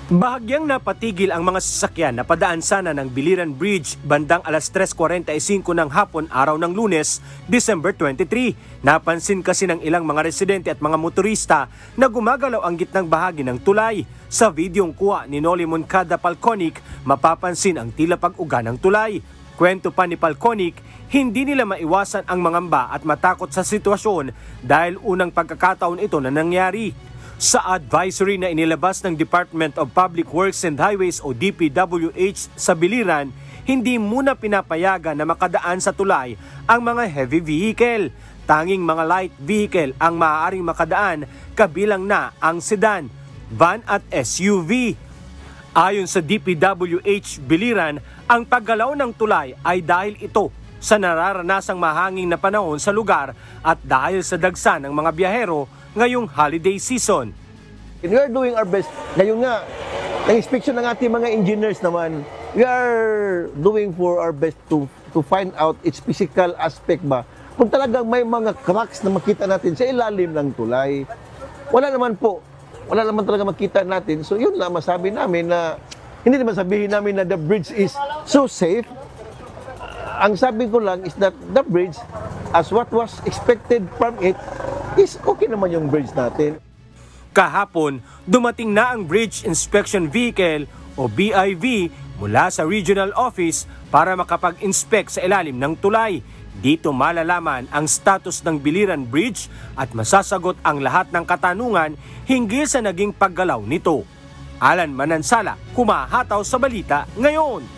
Bahagyang napatigil ang mga sasakyan na padaan sana ng Biliran Bridge bandang alas 3:45 ng hapon araw ng Lunes, December 23. Napansin kasi ng ilang mga residente at mga motorista na gumagalaw ang gitnang bahagi ng tulay. Sa videong kuha ni Noli Moncada Palconic, mapapansin ang tila pag-uga ng tulay. Kwento pa ni Palconic, hindi nila maiwasan ang mangamba at matakot sa sitwasyon dahil unang pagkakataon ito na nangyari. Sa advisory na inilabas ng Department of Public Works and Highways o DPWH sa Biliran, hindi muna pinapayagan na makadaan sa tulay ang mga heavy vehicle. Tanging mga light vehicle ang maaaring makadaan, kabilang na ang sedan, van at SUV. Ayon sa DPWH Biliran, ang paggalaw ng tulay ay dahil ito sa nararanasang mahanging na panahon sa lugar at dahil sa dagsa ng mga biyahero ngayong holiday season. We are doing our best. Ngayon nga, na-inspection ng ating mga engineers naman, we are doing for our best to find out its physical aspect ba. Kung talagang may mga cracks na makita natin sa ilalim ng tulay. Wala naman talaga makita natin. So yun lang masabi namin na, hindi naman sabihin namin na the bridge is so safe. Ang sabi ko lang is that the bridge, as what was expected from it, is okay naman yung bridge natin. Kahapon, dumating na ang Bridge Inspection Vehicle o BIV mula sa Regional Office para makapag-inspect sa ilalim ng tulay. Dito malalaman ang status ng Biliran Bridge at masasagot ang lahat ng katanungan hinggil sa naging paggalaw nito. Alan Manansala, humahataw sa balita ngayon.